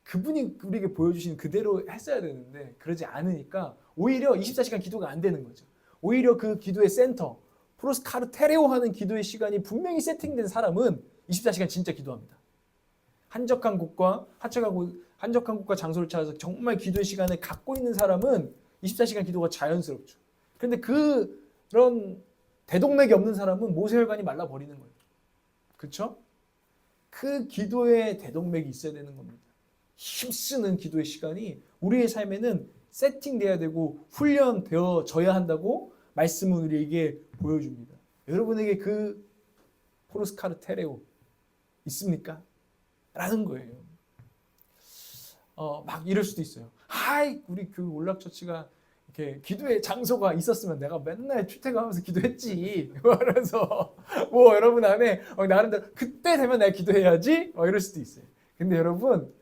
그분이 우리에게 보여주신 그대로 했어야 되는데 그러지 않으니까 오히려 24시간 기도가 안 되는 거죠. 오히려 그 기도의 센터, 프로스카르테레오 하는 기도의 시간이 분명히 세팅된 사람은 24시간 진짜 기도합니다. 한적한 곳과 장소를 찾아서 정말 기도의 시간을 갖고 있는 사람은 24시간 기도가 자연스럽죠. 그런데 그런 대동맥이 없는 사람은 모세혈관이 말라버리는 거예요. 그렇죠? 그 기도의 대동맥이 있어야 되는 겁니다. 힘쓰는 기도의 시간이 우리의 삶에는 세팅돼야 되고 훈련되어져야 한다고 말씀은 우리에게 보여줍니다. 여러분에게 그 프로스카르테레오 있습니까? 라는 거예요. 막 이럴 수도 있어요. 우리 그 올락처치가 이렇게 기도의 장소가 있었으면 내가 맨날 출퇴근하면서 기도했지. 그래서 뭐 여러분 안에 나름대로 그때 되면 내가 기도해야지. 이럴 수도 있어요. 근데 여러분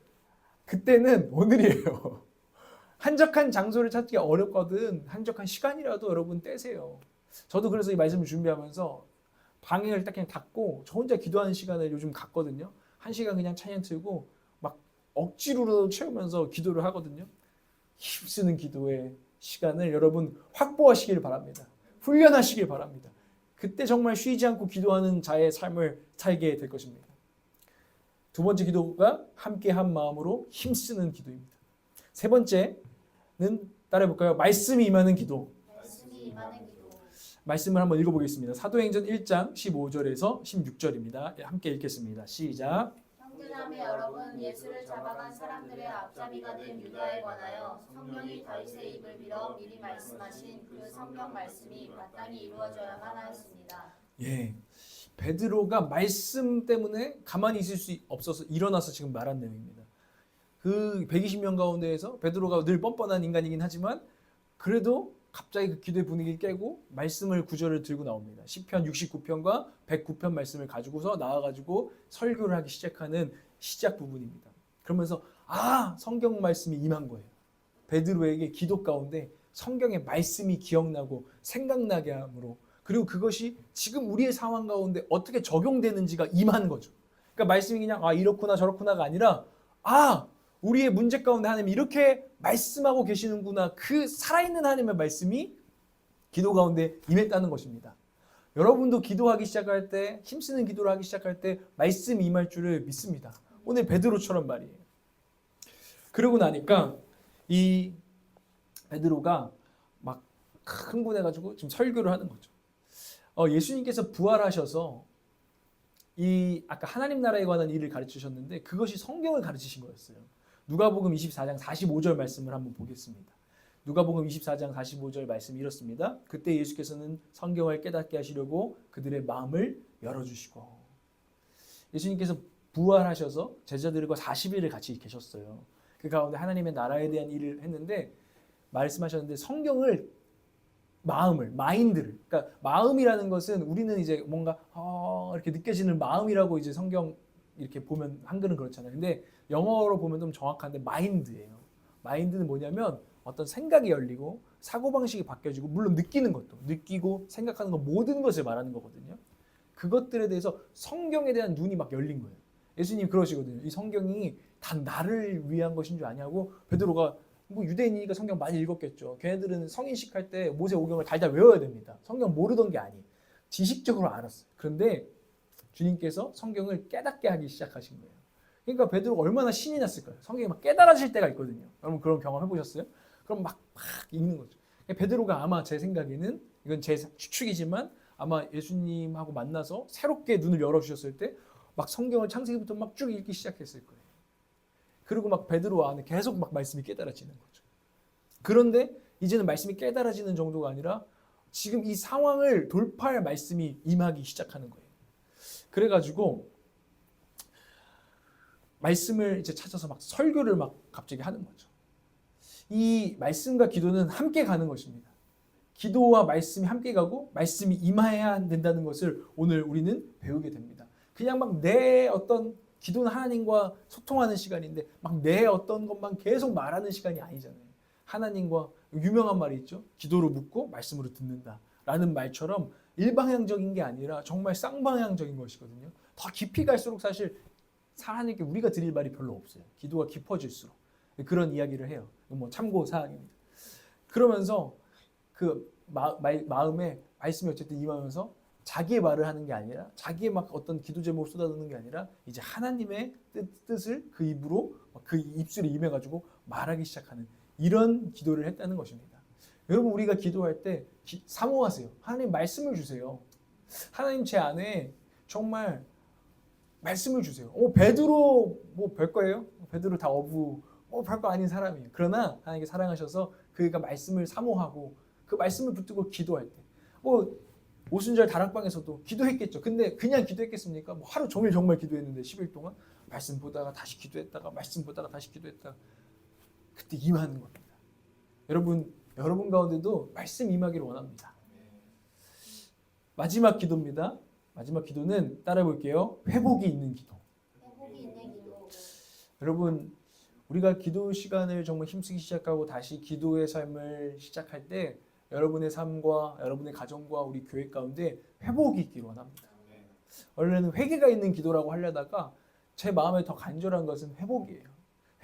그때는 오늘이에요. 한적한 장소를 찾기 어렵거든 한적한 시간이라도 여러분 떼세요. 저도 그래서 이 말씀을 준비하면서 방을 딱 그냥 닫고 저 혼자 기도하는 시간을 요즘 갖거든요. 1시간 그냥 찬양 틀고 막 억지로라도 채우면서 기도를 하거든요. 힘쓰는 기도의 시간을 여러분 확보하시길 바랍니다. 훈련하시길 바랍니다. 그때 정말 쉬지 않고 기도하는 자의 삶을 살게 될 것입니다. 두 번째 기도가 함께 한 마음으로 힘쓰는 기도입니다. 세 번째는 따라해볼까요? 말씀이 임하는 기도. 말씀을 한번 읽어보겠습니다. 사도행전 1장 15절에서 16절입니다. 함께 읽겠습니다. 시작. 형제자매 여러분, 예수를 잡아간 사람들의 앞잡이가 된 유다에 관하여 성령이 다윗의 입을 빌어 미리 말씀하신 그 성경 말씀이 마땅히 이루어져야만 하였습니다. 베드로가 말씀 때문에 가만히 있을 수 없어서 일어나서 지금 말한 내용입니다. 그 120명 가운데에서 베드로가 늘 뻔뻔한 인간이긴 하지만 그래도 갑자기 그 기도의 분위기를 깨고 말씀을 구절을 들고 나옵니다. 시편 69편과 109편 말씀을 가지고서 나와가지고 설교를 하기 시작하는 시작 부분입니다. 그러면서 성경 말씀이 임한 거예요. 베드로에게 기도 가운데 성경의 말씀이 기억나고 생각나게 함으로, 그리고 그것이 지금 우리의 상황 가운데 어떻게 적용되는지가 임한 거죠. 그러니까 말씀이 그냥 이렇구나 저렇구나가 아니라 우리의 문제 가운데 하나님이 이렇게 말씀하고 계시는구나, 그 살아있는 하나님의 말씀이 기도 가운데 임했다는 것입니다. 여러분도 기도하기 시작할 때, 힘쓰는 기도를 하기 시작할 때 말씀이 임할 줄을 믿습니다. 오늘 베드로처럼 말이에요. 그러고 나니까 이 베드로가 막 흥분해가지고 지금 설교를 하는 거죠. 예수님께서 부활하셔서 이 아까 하나님 나라에 관한 일을 가르치셨는데 그것이 성경을 가르치신 거였어요. 누가복음 24장 45절 말씀을 한번 보겠습니다. 누가복음 24장 45절 말씀이 이렇습니다. 그때 예수께서는 성경을 깨닫게 하시려고 그들의 마음을 열어주시고, 예수님께서 부활하셔서 제자들과 40일을 같이 계셨어요. 그 가운데 하나님의 나라에 대한 일을 했는데 말씀하셨는데 성경을 마인드를, 그러니까 마음이라는 것은 우리는 이제 뭔가 이렇게 느껴지는 마음이라고 이제 성경 이렇게 보면 한글은 그렇잖아요. 근데 영어로 보면 좀 정확한데 마인드예요. 마인드는 뭐냐면 어떤 생각이 열리고 사고방식이 바뀌어지고, 물론 느끼는 것도, 느끼고 생각하는 것, 모든 것을 말하는 거거든요. 그것들에 대해서 성경에 대한 눈이 막 열린 거예요. 예수님 그러시거든요. 이 성경이 단 나를 위한 것인 줄 아냐고. 베드로가 유대인이니까 성경 많이 읽었겠죠. 걔네들은 성인식 할 때 모세 오경을 달달 외워야 됩니다. 성경 모르던 게 아니에요. 지식적으로 알았어요. 그런데 주님께서 성경을 깨닫게 하기 시작하신 거예요. 그러니까 베드로가 얼마나 신이 났을까요? 성경이 막 깨달아질 때가 있거든요. 여러분 그런 경험 해보셨어요? 그럼 막 읽는 거죠. 베드로가 아마 제 생각에는, 이건 제 추측이지만 아마 예수님하고 만나서 새롭게 눈을 열어주셨을 때 막 성경을 창세기부터 막 쭉 읽기 시작했을 거예요. 그리고 막 베드로 안에 계속 막 말씀이 깨달아지는 거죠. 그런데 이제는 말씀이 깨달아지는 정도가 아니라 지금 이 상황을 돌파할 말씀이 임하기 시작하는 거예요. 그래가지고 말씀을 이제 찾아서 막 설교를 막 갑자기 하는 거죠. 이 말씀과 기도는 함께 가는 것입니다. 기도와 말씀이 함께 가고 말씀이 임해야 된다는 것을 오늘 우리는 배우게 됩니다. 그냥 막 내 어떤 기도는 하나님과 소통하는 시간인데 막 내 어떤 것만 계속 말하는 시간이 아니잖아요. 하나님과, 유명한 말이 있죠. 기도로 묻고 말씀으로 듣는다 라는 말처럼 일방향적인 게 아니라 정말 쌍방향적인 것이거든요. 더 깊이 갈수록 사실 하나님께 우리가 드릴 말이 별로 없어요. 기도가 깊어질수록. 그런 이야기를 해요. 뭐 참고 사항입니다. 그러면서 그 마음에 말씀이 어쨌든 임하면서 자기의 말을 하는 게 아니라, 자기의 막 어떤 기도 제목을 쏟아내는 게 아니라 이제 하나님의 뜻을 그 입으로, 그 입술에 임해가지고 말하기 시작하는 이런 기도를 했다는 것입니다. 여러분 우리가 기도할 때 사모하세요. 하나님 말씀을 주세요. 하나님 제 안에 정말 말씀을 주세요. 베드로 뭐 별거예요? 베드로 다 별거 아닌 사람이에요. 그러나 하나님께 사랑하셔서 그가 말씀을 사모하고 그 말씀을 붙들고 기도할 때, 오순절 다락방에서도 기도했겠죠. 근데 그냥 기도했겠습니까? 하루 종일 정말 기도했는데 10일 동안 말씀 보다가 다시 기도했다가 말씀 보다가 다시 기도했다가, 그때 임하는 겁니다. 여러분 가운데도 말씀 임하기를 원합니다. 마지막 기도입니다. 마지막 기도는 따라해 볼게요. 회복이 있는 기도. 회복이 있는 기도. 여러분 우리가 기도 시간을 정말 힘쓰기 시작하고 다시 기도의 삶을 시작할 때 여러분의 삶과 여러분의 가정과 우리 교회 가운데 회복이 있기를 원합니다. 원래는 회개가 있는 기도라고 하려다가 제 마음에 더 간절한 것은 회복이에요.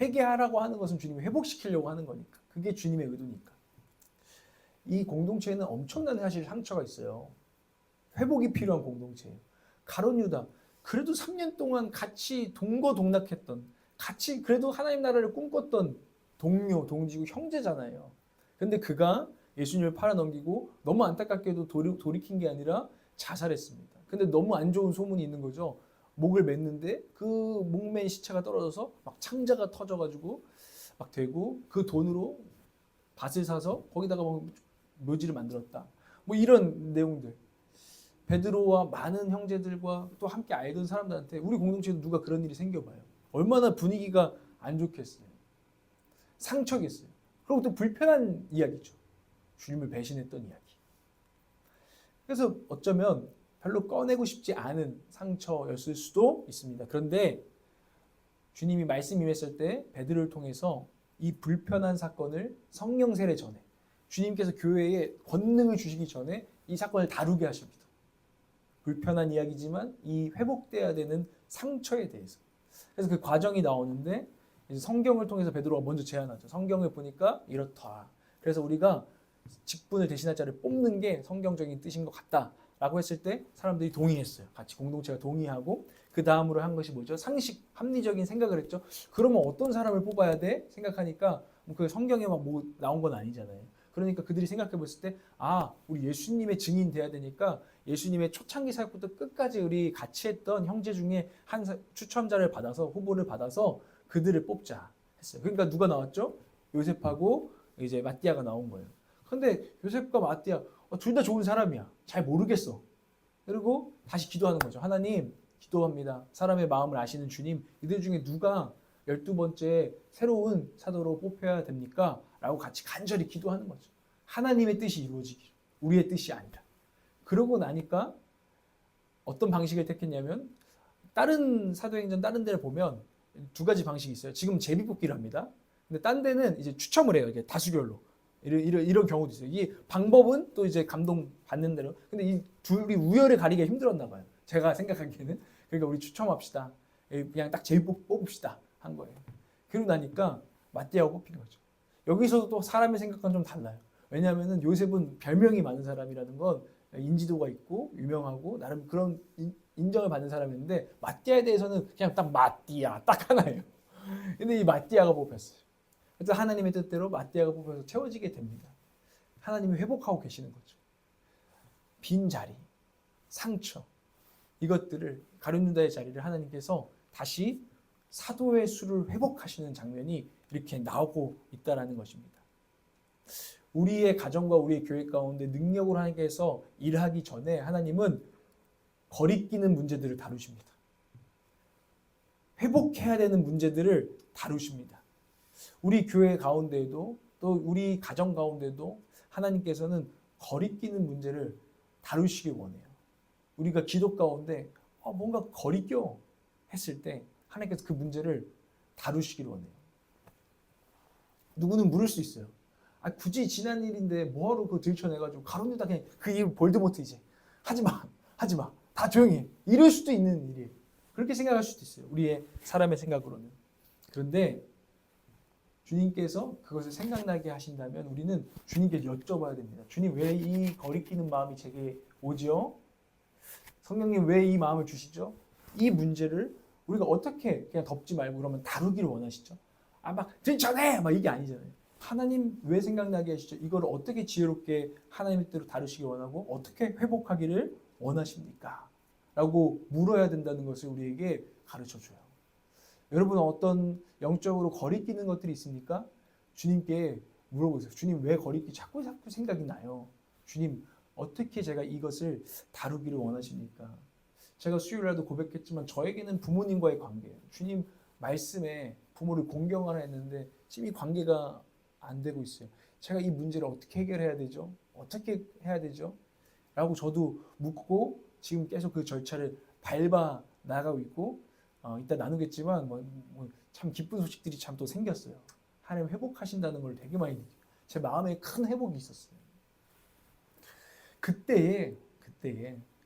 회개하라고 하는 것은 주님이 회복시키려고 하는 거니까. 그게 주님의 의도니까. 이 공동체에는 엄청난 사실 상처가 있어요. 회복이 필요한 공동체예요. 가룟 유다, 그래도 3년 동안 같이 동거동락했던, 같이 그래도 하나님 나라를 꿈꿨던 동료, 동지고 형제잖아요. 근데 그가 예수님을 팔아넘기고 너무 안타깝게도 돌이킨 게 아니라 자살했습니다. 근데 너무 안 좋은 소문이 있는 거죠. 목을 맸는데 그 목맨 시체가 떨어져서 막 창자가 터져가지고 막 되고, 그 돈으로 밭을 사서 거기다가 뭐 묘지를 만들었다. 뭐 이런 내용들. 베드로와 많은 형제들과 또 함께 알던 사람들한테 우리 공동체에도 누가 그런 일이 생겨봐요. 얼마나 분위기가 안 좋겠어요. 상처겠어요. 그리고 또 불편한 이야기죠. 주님을 배신했던 이야기. 그래서 어쩌면 별로 꺼내고 싶지 않은 상처였을 수도 있습니다. 그런데 주님이 말씀 임했을 때 베드로를 통해서 이 불편한 사건을 성령 세례 전에 주님께서 교회에 권능을 주시기 전에 이 사건을 다루게 하십니다. 불편한 이야기지만 이 회복돼야 되는 상처에 대해서. 그래서 그 과정이 나오는데 이제 성경을 통해서 베드로가 먼저 제안하죠. 성경을 보니까 이렇다. 그래서 우리가 직분을 대신할 자를 뽑는 게 성경적인 뜻인 것 같다라고 했을 때 사람들이 동의했어요. 같이 공동체가 동의하고 그 다음으로 한 것이 뭐죠? 상식, 합리적인 생각을 했죠. 그러면 어떤 사람을 뽑아야 돼? 생각하니까 그 성경에 막 뭐 나온 건 아니잖아요. 그러니까 그들이 생각해 봤을 때 우리 예수님의 증인 돼야 되니까 예수님의 초창기 사역부터 끝까지 우리 같이 했던 형제 중에 한 추첨자를 받아서 후보를 받아서 그들을 뽑자 했어요. 그러니까 누가 나왔죠? 요셉하고 이제 마띠아가 나온 거예요. 근데 요셉과 마띠아 둘 다 좋은 사람이야. 잘 모르겠어. 그리고 다시 기도하는 거죠. 하나님 기도합니다. 사람의 마음을 아시는 주님, 이들 중에 누가 12번째 새로운 사도로 뽑혀야 됩니까? 라고 같이 간절히 기도하는 거죠. 하나님의 뜻이 이루어지기를, 우리의 뜻이 아니라. 그러고 나니까 어떤 방식을 택했냐면 다른 사도행전 다른 데를 보면 두 가지 방식이 있어요. 지금 제비뽑기를 합니다. 근데 딴 데는 이제 추첨을 해요. 이게 다수결로. 이런 경우도 있어요. 이 방법은 또 이제 감동 받는 대로. 근데 이 둘이 우열을 가리기가 힘들었나 봐요. 제가 생각하기에는. 그러니까 우리 추첨합시다. 그냥 딱 제비 뽑읍시다. 한 거예요. 그러고 나니까 마띠아가 뽑힌 거죠. 여기서도 또 사람의 생각과는 좀 달라요. 왜냐하면 요셉은 별명이 많은 사람이라는 건 인지도가 있고 유명하고 나름 그런 인정을 받는 사람인데 마띠아에 대해서는 그냥 딱 마띠아 딱 하나예요. 근데 이 마띠아가 뽑혔어요. 그래서 하나님의 뜻대로 마띠아가 뽑혀서 채워지게 됩니다. 하나님이 회복하고 계시는 거죠. 빈자리, 상처 이것들을 가룟유다의 자리를 하나님께서 다시 사도의 수를 회복하시는 장면이 이렇게 나오고 있다는 것입니다. 우리의 가정과 우리의 교회 가운데 능력으로 하나님께서 일하기 전에 하나님은 거리끼는 문제들을 다루십니다. 회복해야 되는 문제들을 다루십니다. 우리 교회 가운데에도 또 우리 가정 가운데도 하나님께서는 거리끼는 문제를 다루시길 원해요. 우리가 기도 가운데 뭔가 거리껴 했을 때 하나님께서 그 문제를 다루시길 원해요. 누구는 물을 수 있어요. 굳이 지난 일인데 뭐하러 그거 들춰내가지고 가론유다 그냥 그 일 볼드모트 이제 하지마 다 조용히 해. 이럴 수도 있는 일이에요. 그렇게 생각할 수도 있어요. 우리의 사람의 생각으로는. 그런데 주님께서 그것을 생각나게 하신다면 우리는 주님께 여쭤봐야 됩니다. 주님 왜 이 거리끼는 마음이 제게 오지요? 성령님 왜 이 마음을 주시죠? 이 문제를 우리가 어떻게 그냥 덮지 말고 그러면 다루기를 원하시죠? 막 들춰내! 막 이게 아니잖아요. 하나님 왜 생각나게 하시죠? 이걸 어떻게 지혜롭게 하나님의 뜻대로 다루시기 원하고 어떻게 회복하기를 원하십니까? 라고 물어야 된다는 것을 우리에게 가르쳐줘요. 여러분은 어떤 영적으로 거리끼는 것들이 있습니까? 주님께 물어보세요. 주님 왜 거리끼 자꾸 생각이 나요? 주님 어떻게 제가 이것을 다루기를 원하십니까? 제가 수요일날도 고백했지만 저에게는 부모님과의 관계예요. 주님 말씀에 부모를 공경하라 했는데 지금 이 관계가 안 되고 있어요. 제가 이 문제를 어떻게 해결해야 되죠? 어떻게 해야 되죠? 라고 저도 묻고 지금 계속 그 절차를 밟아 나가고 있고 이따 나누겠지만 참 기쁜 소식들이 참 또 생겼어요. 하나님 회복하신다는 걸 되게 많이 느껴요. 제 마음에 큰 회복이 있었어요. 그때에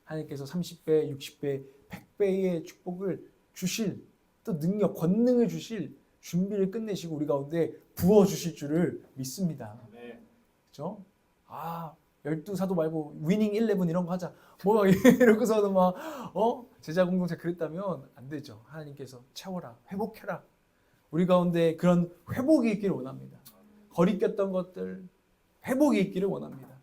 하나님께서 30배, 60배, 100배의 축복을 주실 또 능력, 권능을 주실 준비를 끝내시고 우리 가운데 부어주실 줄을 믿습니다. 네. 그렇죠? 12사도 말고 위닝 11 이런 거 하자. 이러고서는 제자 공동체 그랬다면 안 되죠. 하나님께서 채워라, 회복해라. 우리 가운데 그런 회복이 있기를 원합니다. 거리꼈던 것들 회복이 있기를 원합니다.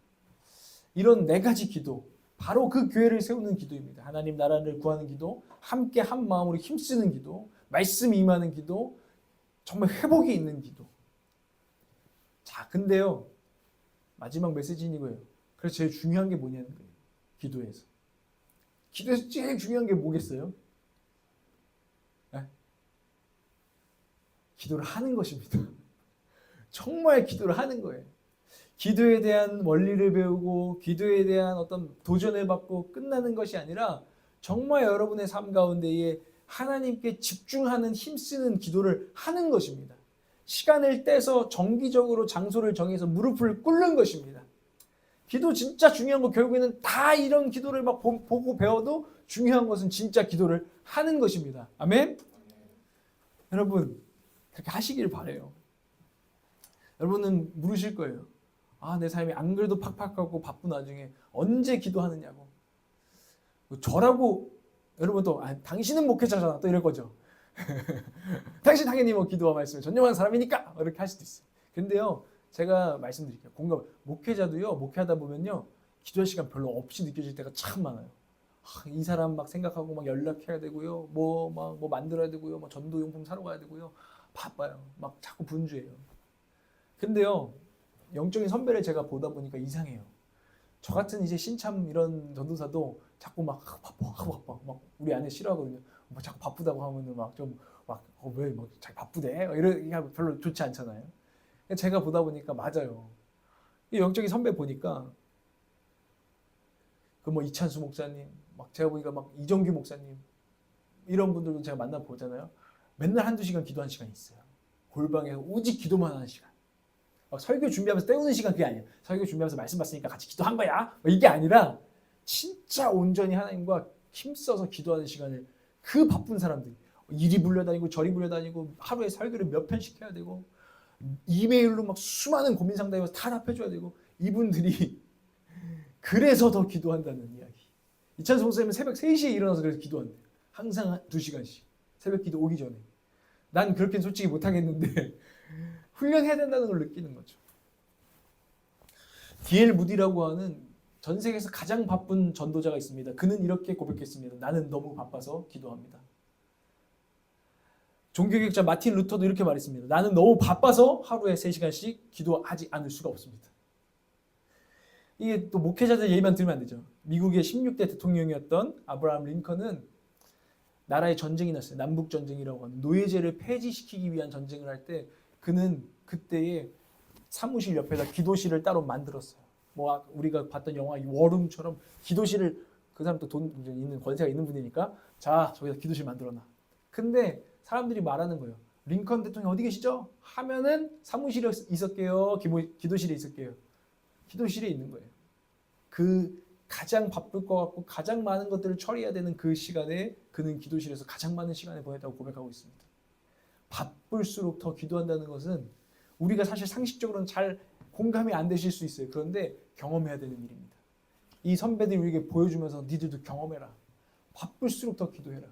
이런 4가지 기도, 바로 그 교회를 세우는 기도입니다. 하나님 나라를 구하는 기도, 함께 한 마음으로 힘쓰는 기도, 말씀이 임하는 기도, 정말 회복이 있는 기도. 자, 근데요. 마지막 메시지는 이거예요. 그래서 제일 중요한 게 뭐냐는 거예요. 기도에서. 기도에서 제일 중요한 게 뭐겠어요? 네? 기도를 하는 것입니다. 정말 기도를 하는 거예요. 기도에 대한 원리를 배우고 기도에 대한 어떤 도전을 받고 끝나는 것이 아니라 정말 여러분의 삶 가운데에 하나님께 집중하는 힘쓰는 기도를 하는 것입니다. 시간을 떼서 정기적으로 장소를 정해서 무릎을 꿇는 것입니다. 기도 진짜 중요한 거 결국에는 다 이런 기도를 막 보고 배워도 중요한 것은 진짜 기도를 하는 것입니다. 아멘? 여러분 그렇게 하시길 바라요. 여러분은 물으실 거예요. 아, 내 삶이 안 그래도 팍팍하고 바쁜 와중에 언제 기도하느냐고. 저라고 여러분 또 당신은 목회자잖아 또 이럴 거죠. 당신 당연히 뭐 기도와 말씀에 전념하는 사람이니까 이렇게 할 수도 있어요. 근데요 제가 말씀드릴게요. 목회자도요 목회하다 보면요 기도할 시간 별로 없이 느껴질 때가 참 많아요. 이 사람 막 생각하고 막 연락해야 되고요. 뭐 만들어야 되고요. 뭐 전도용품 사러 가야 되고요. 바빠요. 막 자꾸 분주해요. 근데요 영적인 선배를 제가 보다 보니까 이상해요. 저 같은 이제 신참 이런 전도사도 자꾸 막 바빠 막 우리 아내 싫어하거든요. 뭐 자꾸 바쁘다고 하면은 막 좀 막 왜 막 자꾸 바쁘대 이러게 별로 좋지 않잖아요. 제가 보다 보니까 맞아요. 영적인 선배 보니까 그 뭐 이찬수 목사님 막 제가 보니까 막 이정규 목사님 이런 분들도 제가 만나 보잖아요. 맨날 한두 시간 기도하는 시간이 있어요. 골방에서 오직 기도만 하는 시간. 막 설교 준비하면서 때우는 시간 그게 아니에요. 설교 준비하면서 말씀 받으니까 같이 기도한 거야. 이게 아니라 진짜 온전히 하나님과 힘써서 기도하는 시간을 그 바쁜 사람들이 이리 불려다니고 저리 불려다니고 하루에 설교를 몇 편씩 해야 되고 이메일로 막 수많은 고민 상담해서 다 답해줘야 되고 이분들이 그래서 더 기도한다는 이야기. 이찬수 목사님은 새벽 3시에 일어나서 그래서 기도한대요. 항상 2시간씩 새벽 기도 오기 전에. 난 그렇게는 솔직히 못하겠는데 훈련해야 된다는 걸 느끼는 거죠. D.L. 무디라고 하는 전 세계에서 가장 바쁜 전도자가 있습니다. 그는 이렇게 고백했습니다. 나는 너무 바빠서 기도합니다. 종교개혁자 마틴 루터도 이렇게 말했습니다. 나는 너무 바빠서 하루에 3시간씩 기도하지 않을 수가 없습니다. 이게 또 목회자들 얘기만 들으면 안 되죠. 미국의 16대 대통령이었던 아브라함 링컨은 나라에 전쟁이 났어요. 남북전쟁이라고 하는 노예제를 폐지시키기 위한 전쟁을 할 때 그는 그때에 사무실 옆에다 기도실을 따로 만들었어요. 뭐 우리가 봤던 영화 워룸처럼 기도실을 그 사람 또 돈 있는 권세가 있는 분이니까 자 저기다 기도실 만들어놔. 근데 사람들이 말하는 거예요. 링컨 대통령 어디 계시죠? 하면은 사무실에 있을게요. 기도실에 있을게요. 기도실에 있는 거예요. 그 가장 바쁠 것 같고 가장 많은 것들을 처리해야 되는 그 시간에 그는 기도실에서 가장 많은 시간을 보냈다고 고백하고 있습니다. 바쁠수록 더 기도한다는 것은 우리가 사실 상식적으로는 잘 공감이 안 되실 수 있어요. 그런데 경험해야 되는 일입니다. 이 선배들이 우리에게 보여주면서 니들도 경험해라. 바쁠수록 더 기도해라.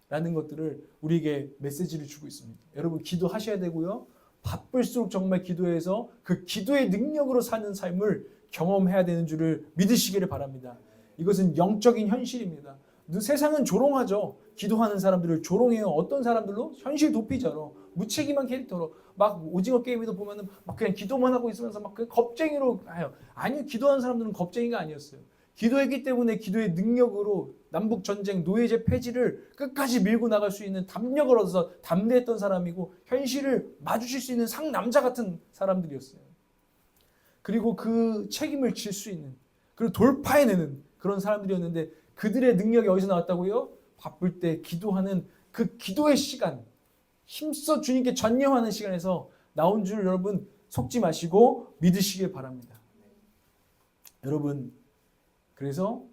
라는 것들을 우리에게 메시지를 주고 있습니다. 여러분 기도하셔야 되고요. 바쁠수록 정말 기도해서 그 기도의 능력으로 사는 삶을 경험해야 되는 줄을 믿으시기를 바랍니다. 이것은 영적인 현실입니다. 세상은 조롱하죠. 기도하는 사람들을 조롱해요. 어떤 사람들로? 현실 도피자로, 무책임한 캐릭터로, 막 오징어 게임에도 보면은 막 그냥 기도만 하고 있으면서 막 그 겁쟁이로 해요. 아니요, 기도하는 사람들은 겁쟁이가 아니었어요. 기도했기 때문에 기도의 능력으로 남북 전쟁 노예제 폐지를 끝까지 밀고 나갈 수 있는 담력을 얻어서 담대했던 사람이고 현실을 마주칠 수 있는 상남자 같은 사람들이었어요. 그리고 그 책임을 질 수 있는 그리고 돌파해내는 그런 사람들이었는데 그들의 능력이 어디서 나왔다고요? 바쁠 때 기도하는 그 기도의 시간, 힘써 주님께 전념하는 시간에서 나온 줄 여러분 속지 마시고 믿으시길 바랍니다. 여러분 그래서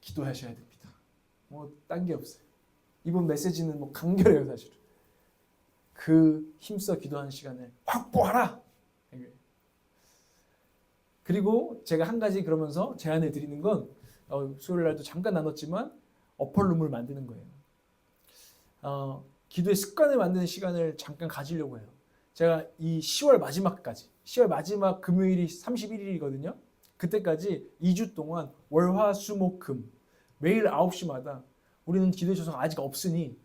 기도하셔야 됩니다. 뭐 딴 게 없어요. 이번 메시지는 뭐 간결해요 사실은. 그 힘써 기도하는 시간을 확보하라. 그리고 제가 한 가지 그러면서 제안해 드리는 건 수요일 날도 잠깐 나눴지만 어펄룸을 만드는 거예요. 기도의 습관을 만드는 시간을 잠깐 가지려고 해요. 제가 이 10월 마지막까지 10월 마지막 금요일이 31일이거든요. 그때까지 2주 동안 월, 화, 수, 목, 금 매일 9시마다 우리는 기도의 조서가 아직 없으니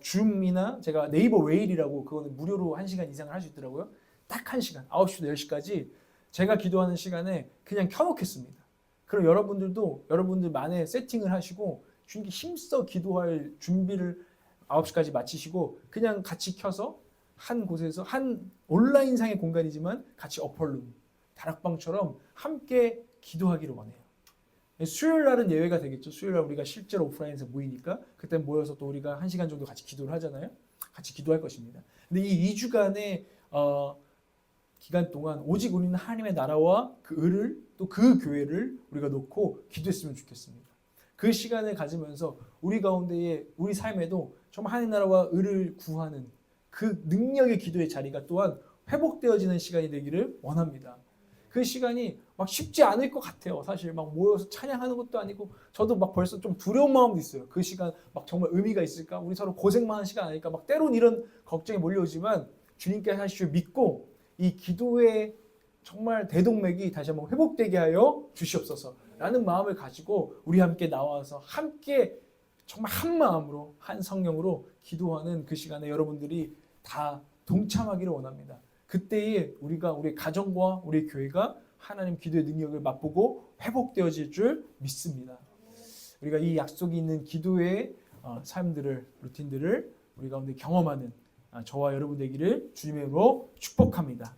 줌이나 제가 네이버 웨일이라고 그거는 무료로 1시간 이상을 할 수 있더라고요. 딱 1시간 9시부터 10시까지 제가 기도하는 시간에 그냥 켜놓겠습니다. 그럼 여러분들도 여러분들만의 세팅을 하시고 주님께 힘써 기도할 준비를 9시까지 마치시고 그냥 같이 켜서 한 곳에서 한 온라인상의 공간이지만 같이 어펄룸, 다락방처럼 함께 기도하기를 원해요. 수요일 날은 예외가 되겠죠. 수요일 날 우리가 실제로 오프라인에서 모이니까 그때 모여서 또 우리가 1시간 정도 같이 기도를 하잖아요. 같이 기도할 것입니다. 근데 이 2주간의 기간 동안 오직 우리는 하나님의 나라와 그 을을 또 그 교회를 우리가 놓고 기도했으면 좋겠습니다. 그 시간을 가지면서 우리 가운데에 우리 삶에도 정말 하나님 나라와 을을 구하는 그 능력의 기도의 자리가 또한 회복되어지는 시간이 되기를 원합니다. 그 시간이 막 쉽지 않을 것 같아요. 사실 막 모여서 찬양하는 것도 아니고 저도 막 벌써 좀 두려운 마음도 있어요. 그 시간 막 정말 의미가 있을까? 우리 서로 고생만 하는 시간 아닐까? 막 때론 이런 걱정이 몰려오지만 주님께 사실 믿고 이 기도의 정말 대동맥이 다시 한번 회복되게 하여 주시옵소서라는 마음을 가지고 우리 함께 나와서 함께 정말 한 마음으로 한 성령으로 기도하는 그 시간에 여러분들이 다 동참하기를 원합니다. 그때에 우리가 우리 가정과 우리 교회가 하나님 기도의 능력을 맛보고 회복되어질 줄 믿습니다. 우리가 이 약속이 있는 기도의 삶들을 루틴들을 우리 가운데 경험하는 저와 여러분 되기를 주님의 이름으로 축복합니다.